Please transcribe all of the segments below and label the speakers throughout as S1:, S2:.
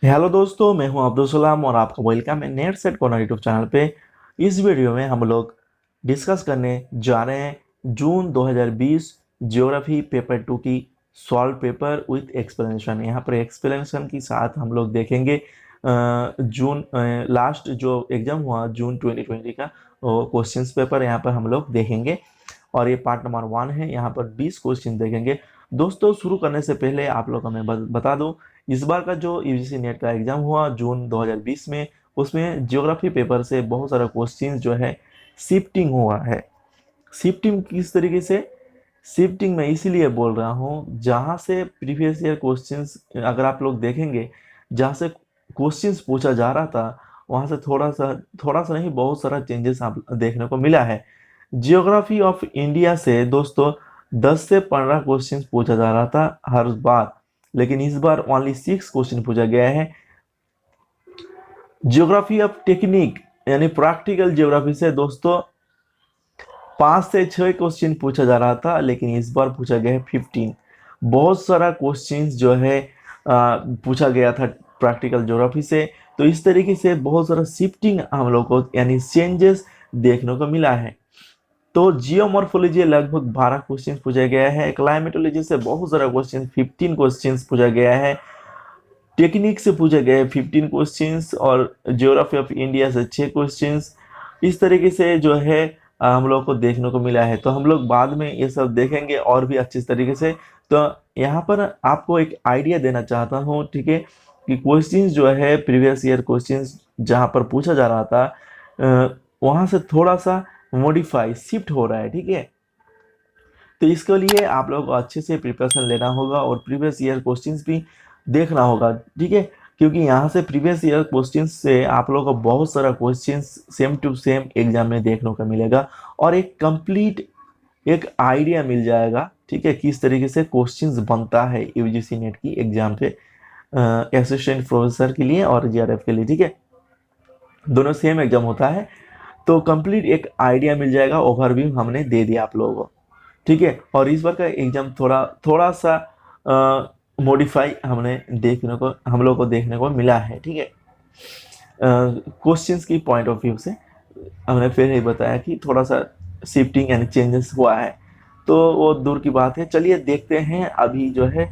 S1: Hello दोस्तों, मैं हूं अब्दुल सलाम और आपका वेलकम है net set corner YouTube channel पे। इस वीडियो में हम लोग डिस्कस करने जा रहे हैं जून 2020 ज्योग्राफी पेपर 2 की सॉल्व पेपर विथ एक्सप्लेनेशन। यहाँ पर एक्सप्लेनेशन के साथ हम लोग देखेंगे जून लास्ट जो एग्जाम हुआ जून 2020 का क्वेश्चंस पेपर यहाँ पर हम लोग देखेंगे। और ये पार्ट नंबर 1 है। यहाँ पर 20 क्वेश्चन देखेंगे। दोस्तों, शुरू करने से पहले आप लोग हमें बता दो, इस बार का जो यूजीसी नेट का एग्जाम हुआ जून 2020 में, उसमें ज्योग्राफी पेपर से बहुत सारा क्वेश्चंस जो है शिफ्टिंग हुआ है। शिफ्टिंग किस तरीके से? शिफ्टिंग मैं इसीलिए बोल रहा हूँ, जहाँ से प्रीवियस ईयर क्वेश्चंस अगर आप लोग देखेंगे, जहाँ से क्वेश्चंस पूछा जा रहा था, वहाँ से थोड़ा सा नहीं, बहुत सारा चेंजेस आप देखने को मिला है। जियोग्राफी ऑफ इंडिया से दोस्तों 10 से 15 क्वेश्चंस पूछा जा रहा था हर बार, लेकिन इस बार ओनली 6 क्वेश्चन पूछा गया है। जियोग्राफी ऑफ टेक्निक यानी प्रैक्टिकल जियोग्राफी से दोस्तों 5 से 6 क्वेश्चन पूछा जा रहा था, लेकिन इस बार पूछा गया है 15। बहुत सारा क्वेश्चंस जो है पूछा गया था प्रैक्टिकल ज्योग्राफी से। तो इस तरीके से बहुत सारा शिफ्टिंग हम लोग को यानी चेंजेस देखने को मिला है। तो जियोमॉर्फोलॉजी लगभग 12 क्वेश्चन पूछा गया है। क्लाइमेटोलॉजी से बहुत सारा क्वेश्चन 15 क्वेश्चन पूछा गया है। टेक्निक से पूछा गया है 15 क्वेश्चंस और ज्योग्राफी ऑफ इंडिया से 6 क्वेश्चंस। इस तरीके से जो है हम लोग को देखने को मिला है। तो हम लोग बाद में ये सब देखेंगे और भी अच्छे तरीके से। तो यहाँ पर आपको एक आइडिया देना चाहता हूँ, ठीक है, कि क्वेश्चंस जो है प्रीवियस ईयर क्वेश्चंस जहाँ पर पूछा जा रहा था वहाँ से थोड़ा सा मॉडिफाई शिफ्ट हो रहा है, ठीक है। तो इसके लिए आप लोग को अच्छे से प्रिपरेशन लेना होगा और प्रीवियस ईयर क्वेश्चंस भी देखना होगा, ठीक है। क्योंकि यहाँ से प्रीवियस ईयर क्वेश्चंस से आप लोगों को बहुत सारा questions same to same exam में देखने को मिलेगा और एक कंप्लीट एक आइडिया मिल जाएगा, ठीक है, किस तरीके से क्वेश्चंस बनता है यूजीसी नेट की एग्जाम पे असिस्टेंट प्रोफेसर के लिए और जीआरएफ के लिए, ठीक है। दोनों सेम एग्जाम होता है। तो कंप्लीट एक आइडिया मिल जाएगा, ओवरव्यू हमने दे दिया आप लोगों को, ठीक है। और इस बार का एग्जाम थोड़ा थोड़ा सा मॉडिफाई हम लोग को देखने को मिला है, ठीक है। क्वेश्चंस की पॉइंट ऑफ व्यू से हमने फिर ही बताया कि थोड़ा सा शिफ्टिंग एंड चेंजेस हुआ है, तो वो दूर की बात है। चलिए देखते हैं अभी जो है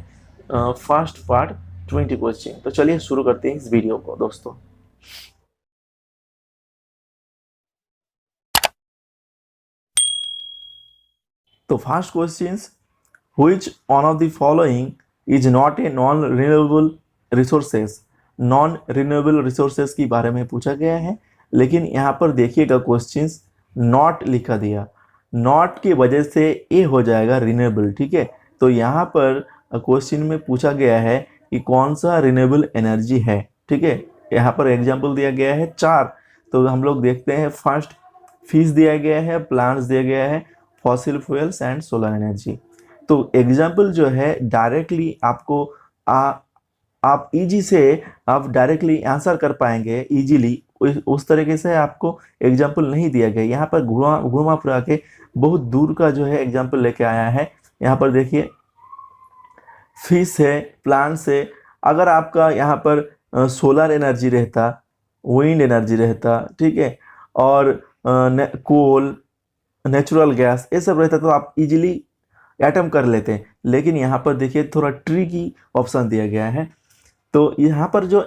S1: फर्स्ट पार्ट 20 क्वेश्चन। तो चलिए शुरू करते हैं इस वीडियो को दोस्तों। तो first question, which one of the following is not a non-renewable resources? Non renewable resources के बारे में पूछा गया है, लेकिन यहाँ पर देखिएगा क्वेश्चंस नॉट लिखा दिया। नॉट की वजह से ए हो जाएगा रिन्यूएबल, ठीक है। तो यहाँ पर क्वेश्चन में पूछा गया है कि कौन सा रिन्यूएबल एनर्जी है, ठीक है। यहाँ पर एग्जाम्पल दिया गया है 4। तो हम लोग देखते हैं, फर्स्ट फिश दिया गया है, प्लांट्स दिया गया है, fossil fuels and solar energy. तो एग्जाम्पल जो है डायरेक्टली आपको आप इजी से आप डायरेक्टली आंसर कर पाएंगे इजीली, उस तरीके से आपको एग्जाम्पल नहीं दिया गया। यहाँ पर घुमा घुमा फिरा के बहुत दूर का जो है एग्जाम्पल लेके आया है। यहाँ पर देखिए, फिश है, प्लांट्स है। अगर आपका यहाँ पर सोलर एनर्जी रहता, विंड एनर्जी रहता, ठीक है, और कोल, नेचुरल गैस, ये सब रहता तो आप इजीली एटम कर लेते हैं। लेकिन यहाँ पर देखिए थोड़ा ट्रिकी ऑप्शन दिया गया है। तो यहाँ पर जो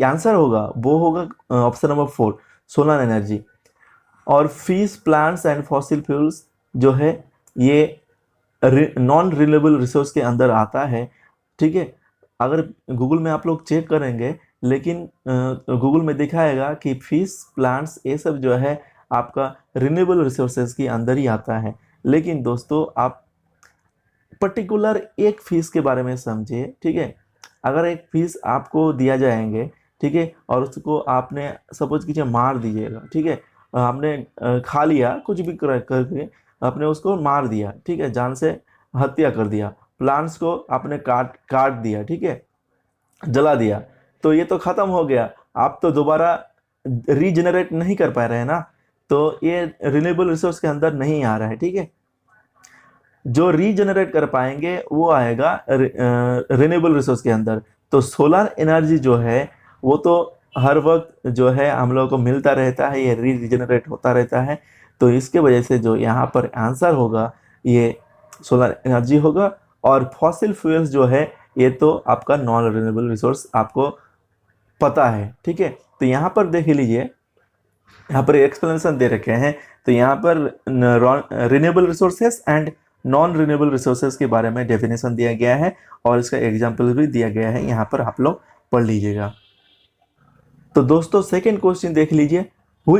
S1: आंसर होगा वो होगा ऑप्शन नंबर 4, सोलर एनर्जी। और fish, plants and fossil fuels जो है ये नॉन रिन्यूएबल रिसोर्स के अंदर आता है, ठीक है। अगर गूगल में आप लोग चेक करेंगे, लेकिन गूगल में दिखाएगा कि फिश, प्लांट्स, ये सब जो है आपका रिन्यूएबल रिसोर्सेज के अंदर ही आता है। लेकिन दोस्तों आप पर्टिकुलर एक फिश के बारे में समझिए, ठीक है। अगर एक फिश आपको दिया जाएंगे, ठीक है, और उसको आपने सपोज कीजिए मार दीजिएगा, ठीक है, आपने खा लिया, कुछ भी करके आपने उसको मार दिया, ठीक है, जान से हत्या कर दिया। प्लांट्स को आपने काट काट दिया, ठीक है, जला दिया, तो ये तो खत्म हो गया। आप तो दोबारा रीजनरेट नहीं कर पा रहे हैं ना, तो ये रिन्यूएबल रिसोर्स के अंदर नहीं आ रहा है, ठीक है। जो रीजनरेट कर पाएंगे वो आएगा रिन्यूएबल रिसोर्स के अंदर। तो सोलर एनर्जी जो है वो तो हर वक्त जो है हम लोगों को मिलता रहता है, ये रीजनरेट होता रहता है। तो इसके वजह से जो यहाँ पर आंसर होगा ये सोलर एनर्जी होगा। और फॉसिल फ्यूल्स जो है ये तो आपका नॉन रिन्यूएबल रिसोर्स आपको पता है, ठीक है। तो यहाँ पर देख लीजिए, यहाँ पर एक्सप्लेनेशन दे रखे हैं। तो यहाँ पर renewable resources and non renewable resources के बारे में डेफिनेशन दिया गया है और इसका एग्जाम्पल भी दिया गया है, यहाँ पर आप लोग पढ़ लीजिएगा। तो दोस्तों सेकेंड क्वेश्चन देख लीजिए, who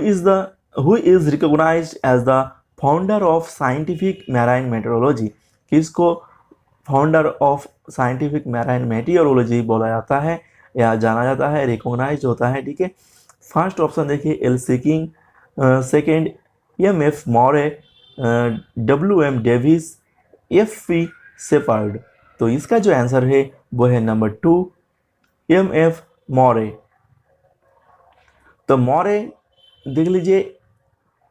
S1: is recognised as the founder of scientific marine meteorology. किसको founder of scientific marine meteorology बोला जाता है या जाना जाता है, रिकॉग्नाइज होता है, ठीक है। फर्स्ट ऑप्शन देखिए एल सीकिंग, second M F Maury, W M Davis, F P Shepard. तो इसका जो आंसर है वो है नंबर 2 एम एफ मॉरे। तो मॉरे देख लीजिए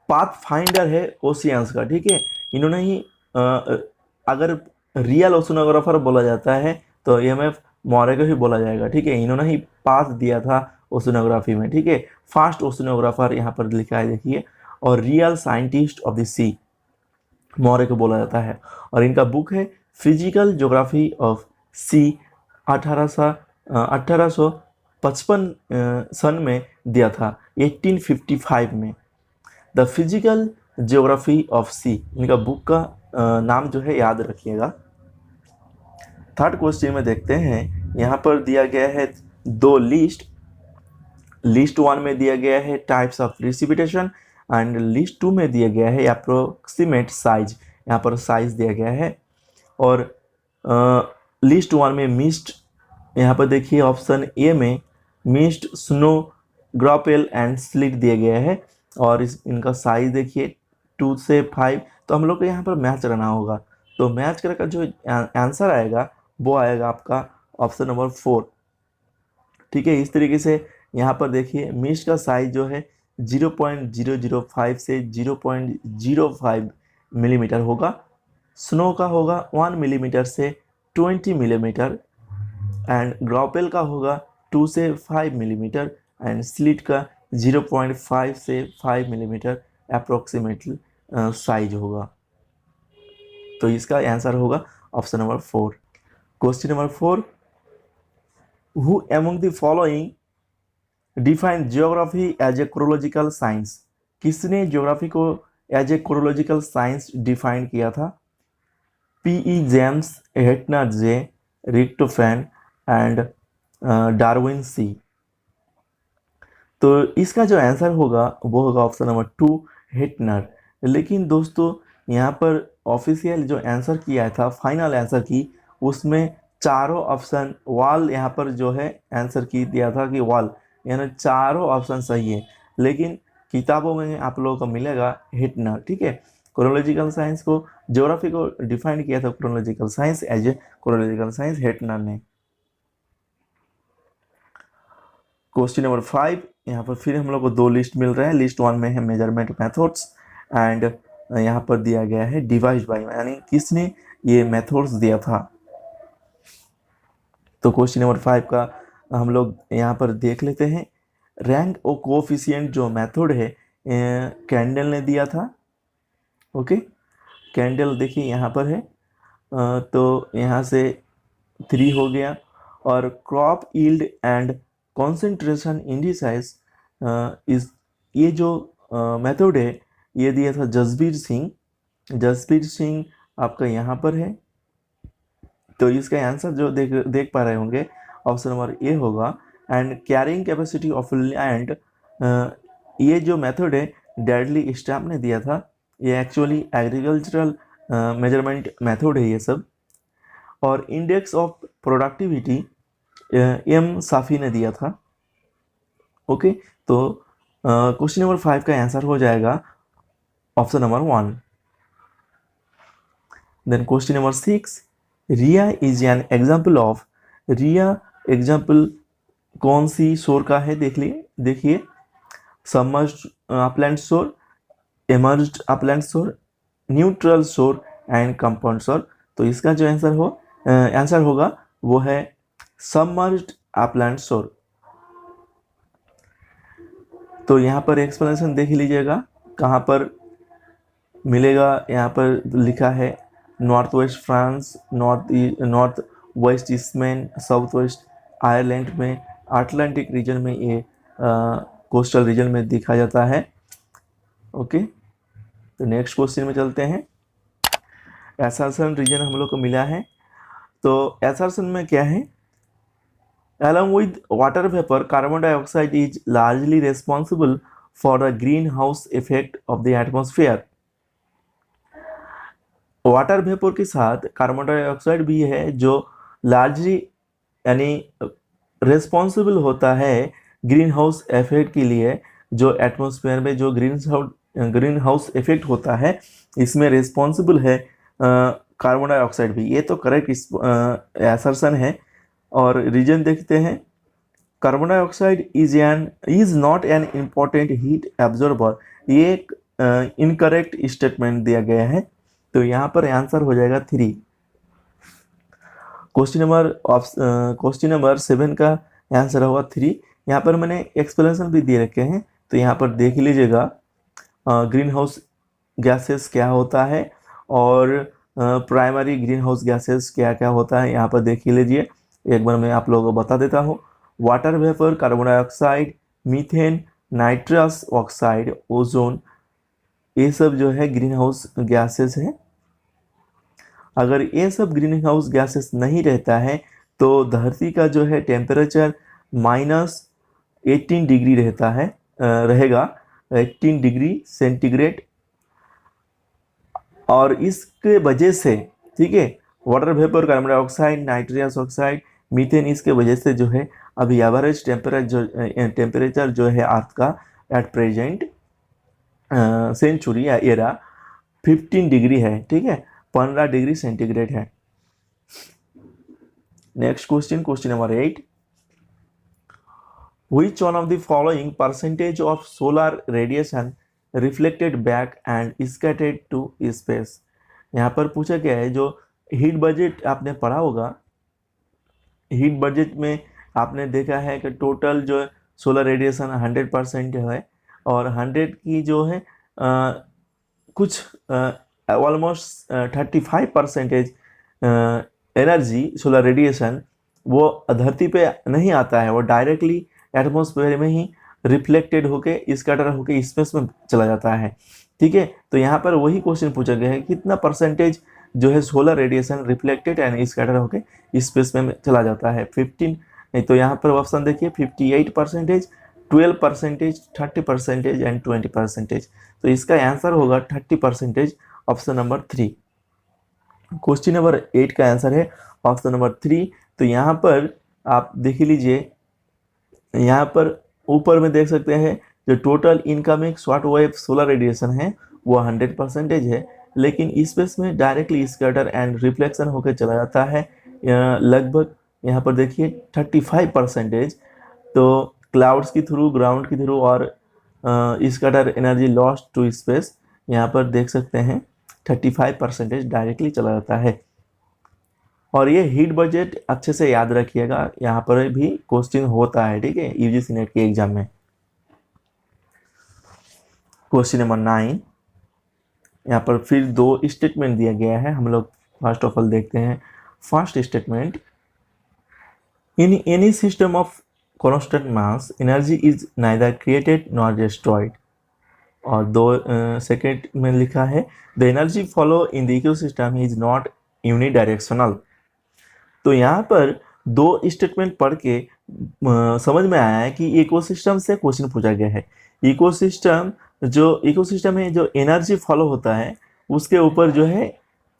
S1: पाथ फाइंडर है ओशियंस का, ठीक है। इन्होंने ही अगर रियल ओशनोग्राफर बोला जाता है तो एम एफ मॉरे को ही बोला जाएगा, ठीक है। इन्होंने ही पाथ दिया था ओशनोग्राफी में, ठीक है। फास्ट ओशनोग्राफर यहाँ पर लिखा है देखिए, और रियल साइंटिस्ट ऑफ द सी मॉरे को बोला जाता है। और इनका बुक है फिजिकल ज्योग्राफी ऑफ सी, 1855 सन में दिया था, 1855 में। द फिजिकल ज्योग्राफी ऑफ सी इनका बुक का नाम जो है याद रखिएगा। थर्ड क्वेश्चन में देखते हैं, यहाँ पर दिया गया है दो लिस्ट 1 में दिया गया है types of precipitation and list 2 में दिया गया है अप्रोक्सीमेट साइज, यहाँ पर साइज दिया गया है। और लिस्ट 1 में मिस्ट, यहाँ पर देखिए ऑप्शन ए में मिस्ट, स्नो, ग्रॉपेल एंड स्लिट दिया गया है। और इनका साइज देखिए 2 से 5। तो हम लोग को यहाँ पर मैच करना होगा, तो मैच करके जो आंसर आएगा वो आएगा आपका ऑप्शन नंबर 4, ठीक है। इस तरीके से यहाँ पर देखिए मिस्ट का साइज जो है 0.005 से 0.05 मिलीमीटर होगा, स्नो का होगा 1 मिलीमीटर से 20 मिलीमीटर, एंड ग्रॉपेल का होगा 2 से 5 मिलीमीटर, एंड स्लिट का 0.5 से 5 मिलीमीटर अप्रोक्सीमेटली साइज होगा। तो इसका आंसर होगा option number 4। Question number 4, who among the following define geography as a chorological science. किसने ज्योग्राफी को as a chorological science define किया था? P E. James, Hettner J, Richthofen and Darwin C. तो इसका जो आंसर होगा वो होगा ऑप्शन नंबर 2 हेटनर। लेकिन दोस्तों यहाँ पर ऑफिशियल जो आंसर किया था, फाइनल आंसर की, उसमें चारों ऑप्शन वॉल यहाँ पर जो है आंसर की दिया था कि वॉल, यानी चारों ऑप्शन सही है। लेकिन किताबों में आप लोगों को मिलेगा हेटनर, ठीक है। क्रोनोलॉजिकल साइंस को, ज्योग्राफी को डिफाइन किया था chronological science as a chronological science Hettner ने। क्वेश्चन नंबर 5, यहाँ पर फिर हम लोग को दो लिस्ट मिल रहे हैं। लिस्ट 1 में है मेजरमेंट मेथड्स एंड यहाँ पर दिया गया है डिवाइस बाय, यानी किसने ये मेथड्स दिया था। तो क्वेश्चन नंबर 5 का हम लोग यहाँ पर देख लेते हैं। रैंक और कोफिशिएंट जो मेथड है कैंडल ने दिया था, ओके। कैंडल देखिए यहाँ पर है, तो यहाँ से 3 हो गया। और क्रॉप यील्ड एंड कॉन्सेंट्रेशन इंडिसाइज इस, ये जो मेथड है ये दिया था जसबीर सिंह। जसबीर सिंह आपका यहाँ पर है, तो इसका आंसर जो देख पा रहे होंगे ऑप्शन नंबर ए होगा। And carrying capacity of land, ये जो मेथड है डेडली स्टैम्प ने दिया था। ये एक्चुअली एग्रीकल्चरल मेजरमेंट मेथड है ये सब। और इंडेक्स ऑफ प्रोडक्टिविटी एम साफी ने दिया था, ओके। तो क्वेश्चन नंबर 5 का आंसर हो जाएगा option number 1। Then question number 6, ria is an example of. Ria example कौन सी शोर का है? देखिए submerged upland shore, emerged upland shore, neutral shore and compound shore. तो इसका जो आंसर होगा वो है सबमर्ज्ड अपलैंड शोर। तो यहाँ पर एक्सप्लेनेशन देख लीजिएगा कहाँ पर मिलेगा। यहाँ पर लिखा है north west France, north west Eastman, south west Ireland में, अटलांटिक रीजन में, ये कोस्टल रीजन में देखा जाता है। ओके, तो नेक्स्ट क्वेश्चन में चलते हैं। एसर्सन रीजन हम लोग को मिला है, तो एसर्सन में क्या है? Along with water vapor, carbon dioxide is largely responsible for the greenhouse effect of the atmosphere. Water vapour के साथ कार्बन डाइऑक्साइड भी है जो लार्जली यानी रिस्पॉन्सिबल होता है ग्रीन हाउस इफेक्ट के लिए। जो एटमॉस्फेयर में जो ग्रीन हाउस इफेक्ट होता है, इसमें रिस्पॉन्सिबल है कार्बन डाइऑक्साइड भी। ये तो करेक्ट असर्शन है। और रीजन देखते हैं, carbon dioxide is not an important heat absorber. ये एक इनकरेक्ट स्टेटमेंट दिया गया है, तो यहाँ पर आंसर हो जाएगा 3। क्वेश्चन नंबर 7 का आंसर होगा 3। यहाँ पर मैंने एक्सप्लेनेशन भी दे रखे हैं, तो यहाँ पर देख लीजिएगा ग्रीन हाउस गैसेस क्या होता है और प्राइमरी ग्रीन हाउस गैसेस क्या क्या होता है, यहाँ पर देख लीजिए। एक बार मैं आप लोगों को बता देता हूँ। Water vapour, carbon dioxide, methane, nitrous oxide, ozone, ये सब जो है ग्रीन हाउस गैसेस हैं। अगर ये सब ग्रीन हाउस गैसेस नहीं रहता है तो धरती का जो है टेम्परेचर -18 डिग्री रहेगा 18 डिग्री सेंटीग्रेड। और इसके वजह से, ठीक है, water vapour, carbon dioxide, nitrous oxide, methane, इसके वजह से जो है अभी एवरेज टेम्परेचर जो है अर्थ का एट प्रेजेंट सेंचुरी या एरा 15 डिग्री है, ठीक है, 15 डिग्री सेंटीग्रेड है। Next question number 8। Which one of the following percentage of solar radiation reflected back and scattered to space? यहाँ पर पूछा गया है, जो हीट बजट आपने पढ़ा होगा, हीट बजट में आपने देखा है कि टोटल जो सोलर रेडिएशन 100% है और 100 की जो है कुछ ऑलमोस्ट 35% एनर्जी सोलर रेडिएशन वो धरती पे नहीं आता है, वो डायरेक्टली एटमॉस्फेयर में ही रिफ्लेक्टेड होके स्कैटर होके स्पेस में चला जाता है, ठीक है। तो यहाँ पर वही क्वेश्चन पूछा गया है, कितना परसेंटेज जो है solar radiation reflected and scatter होके स्पेस में चला जाता है? 15 नहीं, तो यहाँ पर ऑप्शन देखिए 58%, 12%, 30% एंड 20%। तो इसका आंसर होगा 30%, ऑप्शन नंबर 3। क्वेश्चन नंबर 8 का आंसर है ऑप्शन नंबर 3। तो यहाँ पर आप देख लीजिए, यहाँ पर ऊपर में देख सकते हैं जो total incoming short wave solar radiation है वो 100% है, लेकिन स्पेस में डायरेक्टली स्कैटर एंड रिफ्लेक्शन होकर चला जाता है लगभग, यहाँ पर देखिए 35%। तो क्लाउड्स के थ्रू, ग्राउंड के थ्रू और scatter energy lost to space, यहाँ पर देख सकते हैं 35% डायरेक्टली चला जाता है। और ये हीट बजट अच्छे से याद रखिएगा, यहाँ पर भी क्वेश्चन होता है, ठीक है, यूजीसी नेट के एग्जाम में। क्वेश्चन नंबर 9, यहाँ पर फिर 2 स्टेटमेंट दिया गया है, हम लोग फर्स्ट ऑफ ऑल देखते हैं। First statement, in any system of constant mass energy is neither created nor destroyed. और 2 सेकेंड में लिखा है the energy follow in the ecosystem is not unidirectional. तो यहाँ पर 2 स्टेटमेंट पढ़ के समझ में आया है कि इकोसिस्टम से क्वेश्चन पूछा गया है। इकोसिस्टम में जो एनर्जी फॉलो होता है उसके ऊपर जो है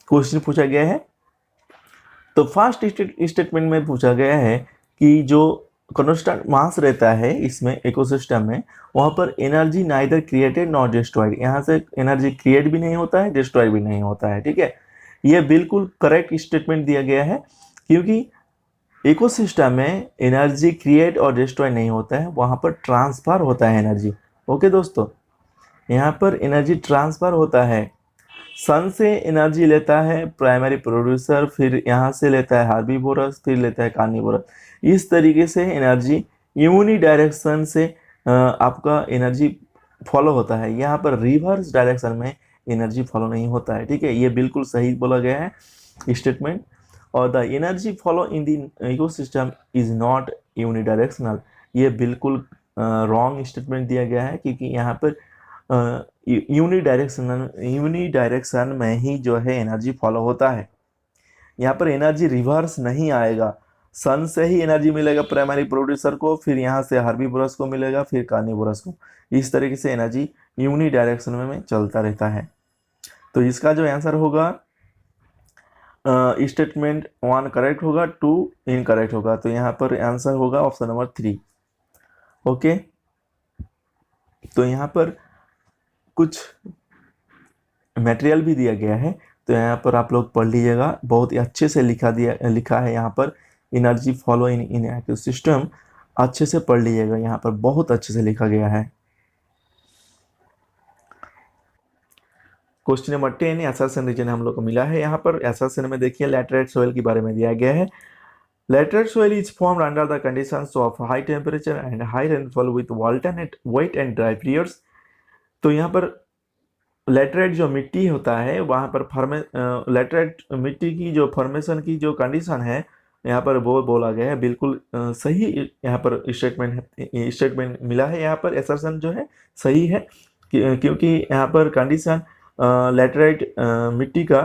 S1: क्वेश्चन पूछा गया है। तो फर्स्ट स्टेटमेंट में पूछा गया है कि जो कांस्टेंट मास रहता है इसमें इकोसिस्टम में, वहाँ पर energy neither created not destroyed, यहाँ से एनर्जी क्रिएट भी नहीं होता है, डिस्ट्रॉय भी नहीं होता है, ठीक है। ये बिल्कुल करेक्ट स्टेटमेंट दिया गया है, क्योंकि इकोसिस्टम में एनर्जी क्रिएट और डिस्ट्रॉय नहीं होता है, वहाँ पर ट्रांसफ़र होता है एनर्जी। ओके दोस्तों, यहाँ पर एनर्जी ट्रांसफ़र होता है। सन से एनर्जी लेता है प्राइमरी प्रोड्यूसर, फिर यहाँ से लेता है हार्बीवोरस, फिर लेता है कार्निवोरस। इस तरीके से एनर्जी यूनि डायरेक्शन से आपका एनर्जी फॉलो होता है। यहाँ पर रिवर्स डायरेक्शन में एनर्जी फॉलो नहीं होता है। ठीक है, ये बिल्कुल सही बोला गया है स्टेटमेंट। और the energy follow in the ecosystem is not unidirectional, ये बिल्कुल रॉन्ग स्टेटमेंट दिया गया है, क्योंकि यहाँ पर यूनी डायरेक्शन में ही जो है एनर्जी फॉलो होता है। यहाँ पर एनर्जी रिवर्स नहीं आएगा। सन से ही एनर्जी मिलेगा प्राइमरी प्रोड्यूसर को, फिर यहाँ से हार्बीवोरस को मिलेगा, फिर कार्निवोरस को। इस तरीके से एनर्जी यूनी डायरेक्शन में चलता रहता है। तो इसका जो आंसर होगा स्टेटमेंट 1 करेक्ट होगा, 2 इनकरेक्ट होगा। तो यहाँ पर आंसर होगा ऑप्शन नंबर 3। ओके, तो यहाँ पर कुछ मटेरियल भी दिया गया है, तो यहाँ पर आप लोग पढ़ लीजिएगा। बहुत ही अच्छे से लिखा है यहाँ पर एनर्जी फॉलो इन इकोसिस्टम। अच्छे से पढ़ लीजिएगा, यहाँ पर बहुत अच्छे से लिखा गया है। क्वेश्चन नंबर 10 एसर्शन रीजन हम लोग को मिला है। यहाँ पर एसर्शन में देखिए लैटराइट सोइल के बारे में दिया गया है। Laterite soil is formed under the conditions of high temperature and high rainfall with alternate wet and dry periods. तो यहाँ पर लैटराइट जो मिट्टी होता है वहाँ पर लैटराइट मिट्टी की जो फॉर्मेशन की जो कंडीशन है यहाँ पर वो बोला गया है। बिल्कुल सही यहाँ पर स्टेटमेंट मिला है। यहाँ पर एसर्शन जो है सही है, क्योंकि यहाँ पर कंडीशन लैटराइट मिट्टी का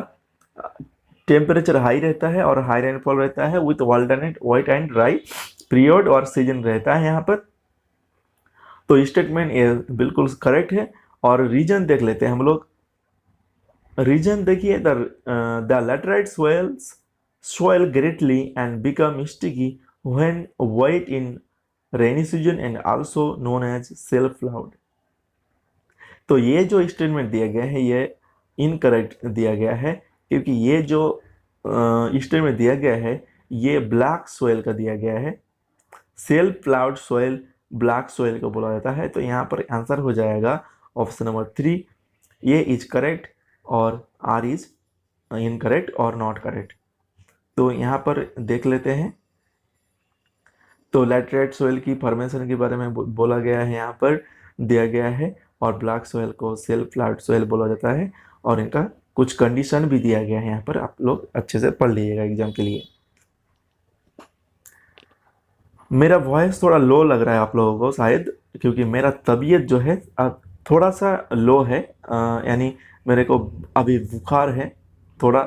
S1: टेम्परेचर हाई रहता है और हाई रेनफॉल रहता है with alternate wet and dry period और सीजन रहता है यहाँ पर। तो स्टेटमेंट ये बिल्कुल करेक्ट है। और रीजन देख लेते हैं हम लोग। रीजन देखिए, the laterite swell greatly and become sticky when wet in rainy season and also known as self cloud। तो ये जो स्टेटमेंट दिया गया है ये इनकरेक्ट दिया गया है, क्योंकि ये जो स्टेटमेंट दिया गया है ये ब्लैक सोयल का दिया गया है। Self ploughed soil black soil को बोला जाता है। तो यहाँ पर आंसर हो जाएगा ऑप्शन नंबर 3, ये इज करेक्ट और आर इज इनकरेक्ट और नॉट करेक्ट। तो यहाँ पर देख लेते हैं। तो लैटराइट सोयल की फॉर्मेशन के बारे में बोला गया है, यहाँ पर दिया गया है। और ब्लैक सोयल को सेल्फ प्लाउड सोयल बोला जाता है और इनका कुछ कंडीशन भी दिया गया है। यहाँ पर आप लोग अच्छे से पढ़ लीजिएगा एग्जाम के लिए। मेरा वॉइस थोड़ा लो लग रहा है आप लोगों को शायद, क्योंकि मेरा तबीयत जो है थोड़ा सा लो है, यानी मेरे को अभी बुखार है थोड़ा।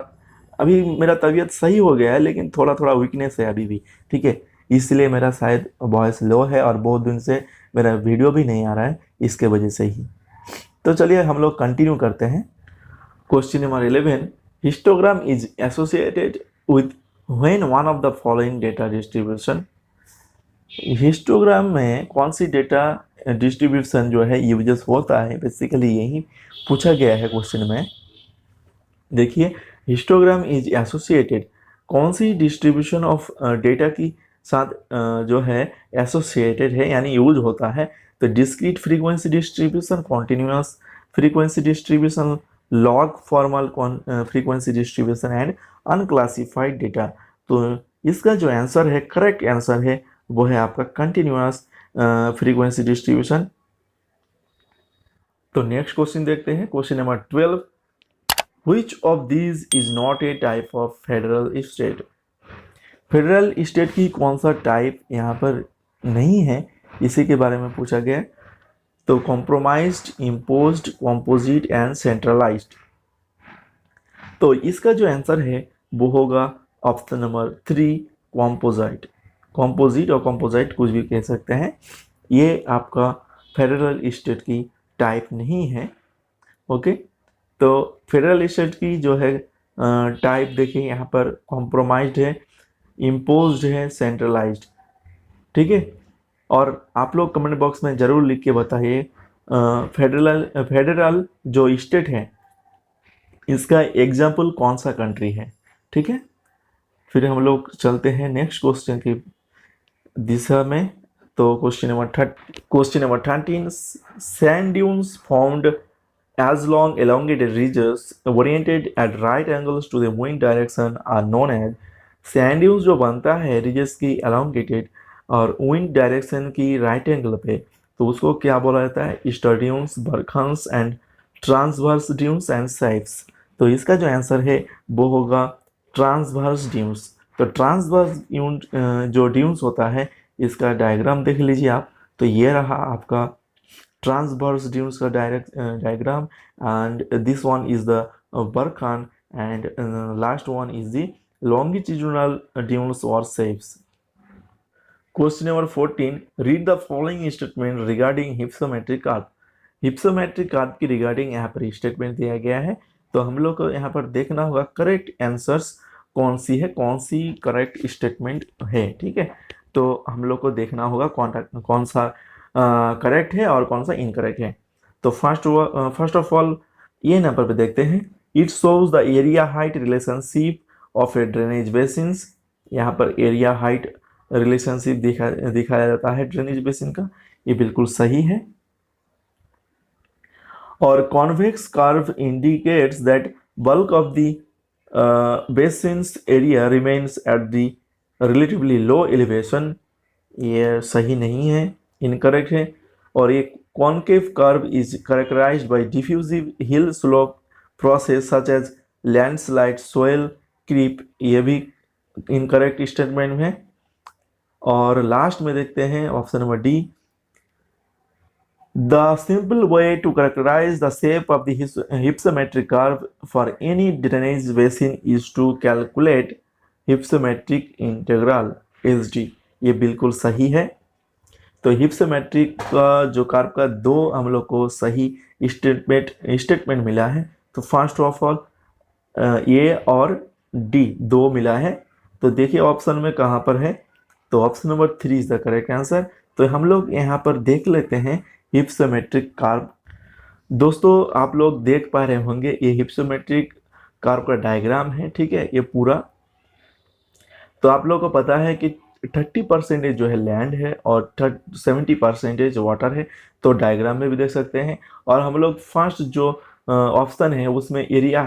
S1: अभी मेरा तबीयत सही हो गया है लेकिन थोड़ा थोड़ा वीकनेस है अभी भी। ठीक है, इसलिए मेरा शायद वॉइस लो है और बहुत दिन से मेरा वीडियो भी नहीं आ रहा है, इसके वजह से ही। तो चलिए हम लोग कंटिन्यू करते हैं। Question number 11, histogram is associated with when one of the following data distribution. Histogram में कौन सी डेटा डिस्ट्रीब्यूशन जो है यूजेस होता है, बेसिकली यही पूछा गया है क्वेश्चन में। देखिए, हिस्टोग्राम इज एसोसिएटेड कौन सी डिस्ट्रीब्यूशन ऑफ डेटा की साथ जो है एसोसिएटेड है यानी यूज होता है। तो discrete frequency distribution, continuous frequency distribution, log formal frequency distribution and unclassified data. तो इसका जो आंसर है, करेक्ट आंसर है, वो है आपका कंटिन्यूस फ्रीक्वेंसी डिस्ट्रीब्यूशन। तो नेक्स्ट क्वेश्चन देखते हैं। Question number 12, Which of these is not a type of federal state? Federal state की कौन सा टाइप यहाँ पर नहीं है, इसी के बारे में पूछा गया। तो compromised, imposed, composite and centralised. तो इसका जो आंसर है वो होगा ऑप्शन नंबर 3, कॉम्पोजिट। कॉम्पोजिट और कॉम्पोजिट कुछ भी कह सकते हैं, ये आपका फेडरल स्टेट की टाइप नहीं है। ओके, तो फेडरल स्टेट की जो है टाइप देखिए, यहाँ पर कॉम्प्रोमाइज्ड है, इम्पोज्ड है, सेंट्रलाइज्ड। ठीक है, और आप लोग कमेंट बॉक्स में ज़रूर लिख के बताइए फेडरल जो स्टेट है इसका एग्जाम्पल कौन सा कंट्री है। ठीक है, फिर हम लोग चलते हैं नेक्स्ट क्वेश्चन की दिशा में। तो question number 13, sand dunes formed as long elongated ridges oriented at right angles to the wind direction are known as sand dunes। जो बनता है ridges की elongated और wind direction की right angle पे, तो उसको क्या बोला जाता है? Star dunes, barchans and transverse dunes and seifs. तो इसका जो आंसर है वो होगा ट्रांसवर्स ड्यून्स। तो ट्रांसवर्स जो ड्यून्स होता है इसका डायग्राम देख लीजिए आप। तो ये रहा आपका transverse dunes का diagram, and this one is the Barkhan, and last one is the longitudinal dunes or shapes। Question number 14, read the following statement regarding hypsometric curve। hypsometric curve की रिगार्डिंग यहाँ पर स्टेटमेंट दिया गया है। तो हम लोग को यहाँ पर देखना होगा करेक्ट आंसर्स कौन सी है, कौन सी करेक्ट स्टेटमेंट है। ठीक है, तो हम लोग को देखना होगा कौन सा करेक्ट है और कौन सा इनकरेक्ट है। तो फर्स्ट ऑफ ऑल ये नंबर पे देखते हैं, it shows the area height relationship of A drainage basins. यहाँ पर एरिया हाइट रिलेशनशिप दिखाया जाता है ड्रेनेज बेसिन का, ये बिल्कुल सही है। और convex curve indicates that bulk of the basins area remains at the relatively low elevation, ये सही नहीं है, इनकरेक्ट है। और ये concave curve is characterized by diffusive hill slope process such as landslide, soil creep, ये भी इनकरेक्ट स्टेटमेंट है। और लास्ट में देखते हैं option number D, the simple way to characterize the shape of the hypsometric curve for any drainage basin is to calculate hypsometric integral HD, ये बिल्कुल सही है। तो हिप्सोमेट्रिक का जो कर्व का दो हम लोग को सही स्टेटमेंट मिला है। तो फर्स्ट ऑफ ऑल ए और डी दो मिला है। तो देखिए ऑप्शन में कहाँ पर है, तो option number 3 is the correct answer. तो हम लोग यहाँ पर देख लेते हैं हिप्सोमेट्रिक कर्व। दोस्तों आप लोग देख पा रहे होंगे ये हिप्सोमेट्रिक कर्व का डायग्राम है। ठीक है, ये पूरा। तो आप लोगों को पता है कि 30% जो है लैंड है और 70% वाटर है। तो डायग्राम में भी देख सकते हैं। और हम लोग फर्स्ट जो ऑप्शन है उसमें एरिया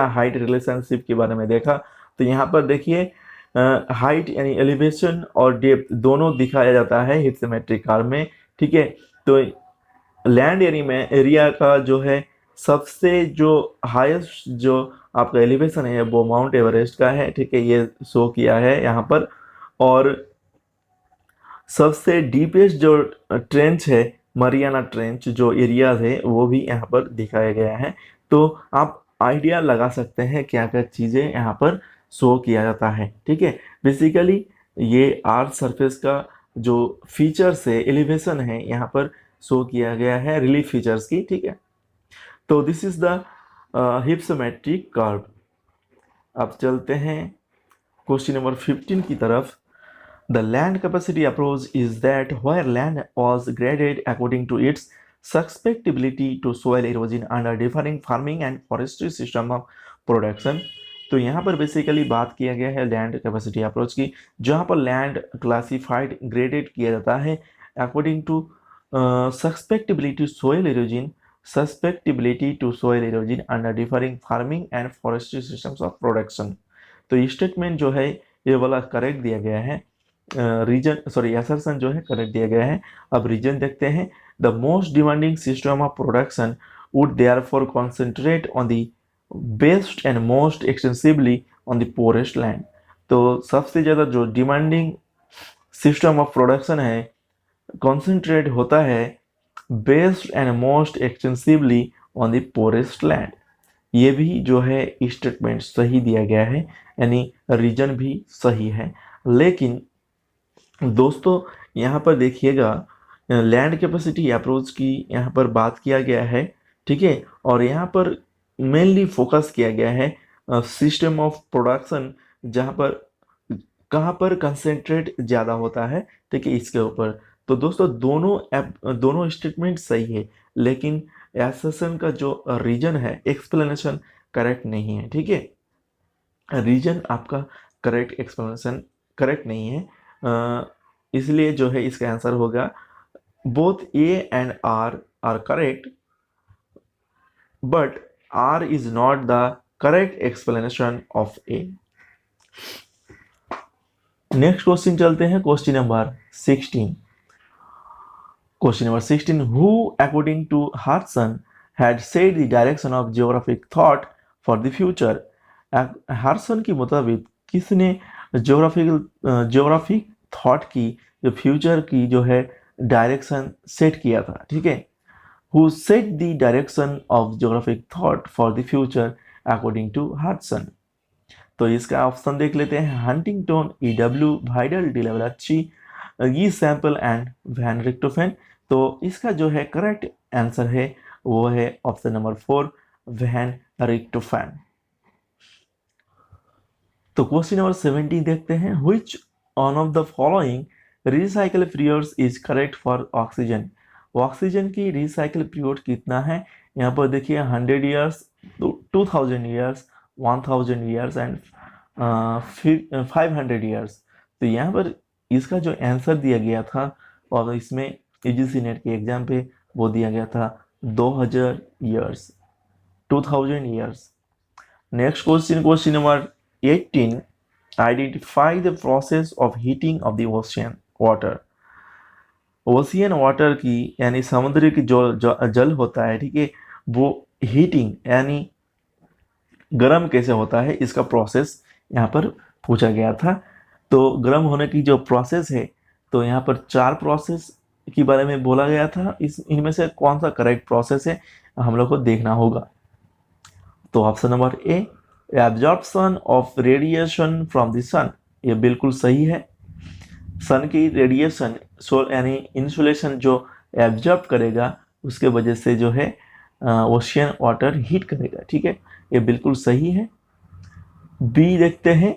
S1: हाइट रिलेशनशिप के बारे में देखा। तो यहाँ पर देखिए हाइट यानी एलिवेशन और डेप्थ दोनों दिखाया जाता है हिप्सोमेट्रिक कर्व में। ठीक है, तो लैंड एरिया का जो है सबसे जो हाईएस्ट जो आपका एलिवेशन है वो माउंट एवरेस्ट का है। ठीक है, ये शो किया है यहाँ पर। और सबसे डीपेस्ट जो ट्रेंच है मरियाना ट्रेंच जो एरियाज है वो भी यहाँ पर दिखाया गया है। तो आप आइडिया लगा सकते हैं क्या क्या चीज़ें यहाँ पर शो किया जाता है। ठीक है, बेसिकली ये अर्थ सरफेस का जो फीचर्स है एलिवेशन है यहाँ पर शो किया गया है रिलीफ फीचर्स की। ठीक है, तो this is the hypsometric curve. अब चलते हैं क्वेश्चन नंबर 15 की तरफ। The land capacity approach is that where land was graded according to its susceptibility to soil erosion under differing farming and forestry system of production. तो यहाँ पर basically बात किया गया है लैंड कैपेसिटी अप्रोच की, जहाँ पर लैंड क्लासिफाइड ग्रेडेड किया जाता है according to susceptibility soil erosion to soil erosion under differing farming and forestry systems of production. तो स्टेटमेंट जो है ये वाला करेक्ट दिया गया है, असर्शन जो है करेक्ट दिया गया है। अब रीजन देखते हैं, the most demanding system of production would therefore concentrate on the best and most extensively on the poorest land. तो सबसे ज़्यादा जो डिमांडिंग सिस्टम ऑफ प्रोडक्शन है कॉन्सेंट्रेट होता है best and most extensively on the poorest land. ये भी जो है स्टेटमेंट सही दिया गया है, यानी रीजन भी सही है। लेकिन दोस्तों यहाँ पर देखिएगा लैंड कैपेसिटी अप्रोच की यहाँ पर बात किया गया है। ठीक है, और यहाँ पर मेनली फोकस किया गया है सिस्टम ऑफ प्रोडक्शन, जहाँ पर कहाँ पर कंसेंट्रेट ज़्यादा होता है। ठीक है, इसके ऊपर। तो दोस्तों दोनों स्टेटमेंट सही है, लेकिन एसेशन का जो रीजन है एक्सप्लेनेशन करेक्ट नहीं है। ठीक है, रीजन आपका करेक्ट एक्सप्लेनेशन करेक्ट नहीं है, इसलिए जो है इसका आंसर होगा both A and R correct, but R is not the correct explanation of A. Next question चलते हैं, question number 16. Question number 16. Who, according to Hudson, had set the direction of geographic thought for the future? हार्सन के मुताबिक किसने geographic thought की जो future की जो है डायरेक्शन सेट किया था, ठीक है. Who set the direction of geographic thought for the future according to Hudson? तो इसका ऑप्शन देख लेते हैं. Huntington, E.W. Vidal, de la Blache, E Semple and von Richthofen. तो इसका जो है करेक्ट आंसर है वो है ऑप्शन नंबर 4, वैन रिक्टोफेन. तो क्वेश्चन नंबर 17 देखते हैं. Which one of the following recycle periods is correct for oxygen? Oxygen की रिसाइकल पीरियड कितना है? यहाँ पर देखिए 100 years, 2000 years, 1000 years and 500 years. तो यहाँ पर इसका जो आंसर दिया गया था और इसमें यूजीसी नेट के एग्जाम पे वो दिया गया था 2000 years, 2000 years. Next question, question number 18. Identify the process of heating of the ocean water. Ocean water की यानी समुद्र की जो जल होता है, ठीक है, वो हीटिंग यानी गर्म कैसे होता है इसका प्रोसेस यहाँ पर पूछा गया था. तो गर्म होने की जो प्रोसेस है, तो यहाँ पर 4 प्रोसेस के बारे में बोला गया था. इनमें से कौन सा करेक्ट प्रोसेस है हम लोग को देखना होगा. तो option number A, absorption of radiation from the sun, ये बिल्कुल सही है. सन की रेडिएशन यानी इंसुलेशन जो एब्जॉर्ब करेगा उसके वजह से जो है ओशियन वाटर हीट करेगा, ठीक है, ये बिल्कुल सही है. बी देखते हैं,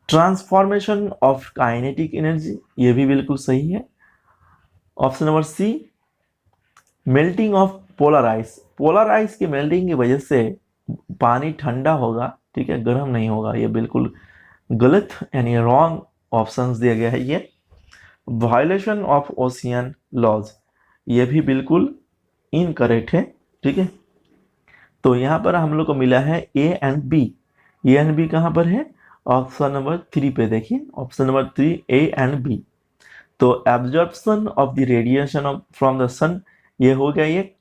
S1: ट्रांसफॉर्मेशन ऑफ काइनेटिक एनर्जी, ये भी बिल्कुल सही है. Option number C, melting of polar ice, polar ice की मेल्टिंग की वजह से पानी ठंडा होगा, ठीक है, गर्म नहीं होगा, ये बिल्कुल गलत यानी रॉन्ग ऑप्शंस दिया गया है. ये वायलेशन ऑफ ओशियन लॉज, ये भी बिल्कुल इनकरेक्ट है, ठीक है. तो यहाँ पर हम लोग को मिला है A and B. A and B कहाँ पर है? ऑप्शन नंबर 3 पे देखिए, option number 3 A and B. तो absorption of the radiation from the sun, ये हो गया एक,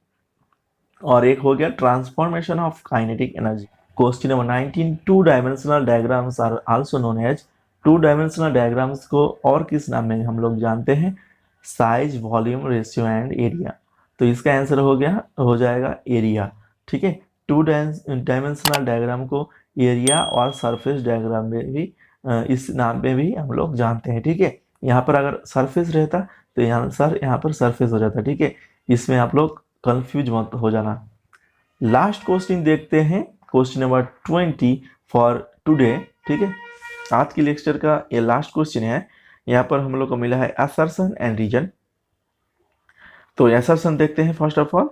S1: और एक हो गया transformation of kinetic energy. Question number 19. 2 dimensional diagrams are also known as. 2 dimensional diagrams को और किस नाम में हम लोग जानते हैं? Size, volume, ratio and area. तो इसका आंसर हो जाएगा एरिया, ठीक है. 2 डायमेंशनल डायग्राम को एरिया और सरफेस डायग्राम में भी इस नाम पे भी हम लोग जानते हैं, ठीक है. यहाँ पर अगर सरफेस रहता तो यहाँ पर सरफेस हो जाता, ठीक है. इसमें आप लोग कंफ्यूज मत हो जाना. लास्ट क्वेश्चन देखते हैं, क्वेश्चन नंबर 20 फॉर टुडे, ठीक है. आज की लेक्चर का ये लास्ट क्वेश्चन है. यहाँ पर हम लोग को मिला है असर्शन एंड रीजन. तो असर्शन देखते हैं. First of all,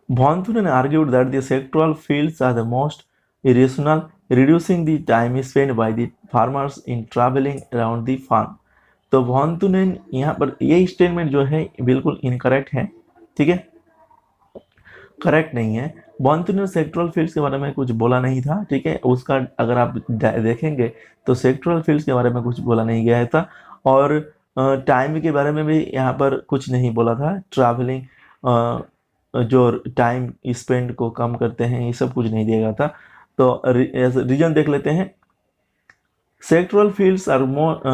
S1: von Thunen argued that the sectoral fields are the most irrational, reducing the time spent by the farmers in traveling around the farm. तो von Thunen यहाँ पर ये statement जो है बिल्कुल इनकरेक्ट है, ठीक है, करेक्ट नहीं है. von Thunen सेक्टोरल फील्ड्स के बारे में कुछ बोला नहीं था, ठीक है. उसका अगर आप देखेंगे तो सेक्टोरल फील्ड्स के बारे में कुछ बोला नहीं गया था, और टाइम के बारे में भी यहाँ पर कुछ नहीं बोला था. ट्रैवलिंग जो टाइम स्पेंड को कम करते हैं ये सब कुछ नहीं दिया गया था. तो रीजन देख लेते हैं. Sectoral fields are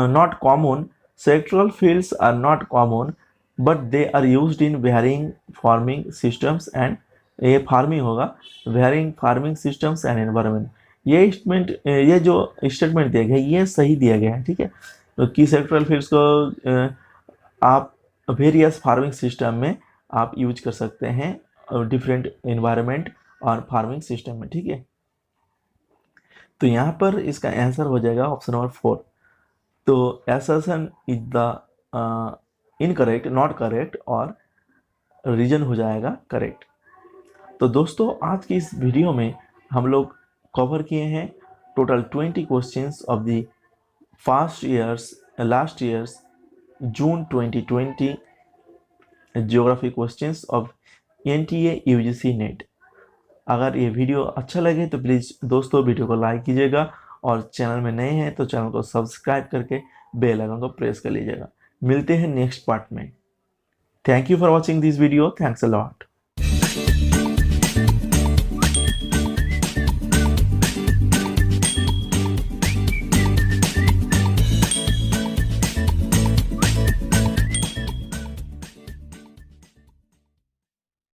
S1: not common. Sectoral fields are not common but they are used in varying farming systems and, ये फार्मिंग होगा, varying farming systems and environment. ये जो स्टेटमेंट दिया गया है ये सही दिया गया है, ठीक है. तो की सेक्टोरल फील्ड्स को आप वेरियस फार्मिंग सिस्टम में आप यूज कर सकते हैं डिफरेंट एनवायरनमेंट और फार्मिंग सिस्टम में, ठीक है. तो यहाँ पर इसका आंसर हो जाएगा ऑप्शन नंबर 4. तो assertion is the incorrect, not correct, और रीजन हो जाएगा करेक्ट. तो दोस्तों आज की इस वीडियो में हम लोग कवर किए हैं total 20 questions of the last years June 2020 geography questions of NTA UGC NET. अगर ये वीडियो अच्छा लगे तो प्लीज़ दोस्तों वीडियो को लाइक कीजिएगा, और चैनल में नए हैं तो चैनल को सब्सक्राइब करके बेल आइकन को प्रेस कर लीजिएगा। मिलते हैं नेक्स्ट पार्ट में। Thank you for watching this video. Thanks a lot.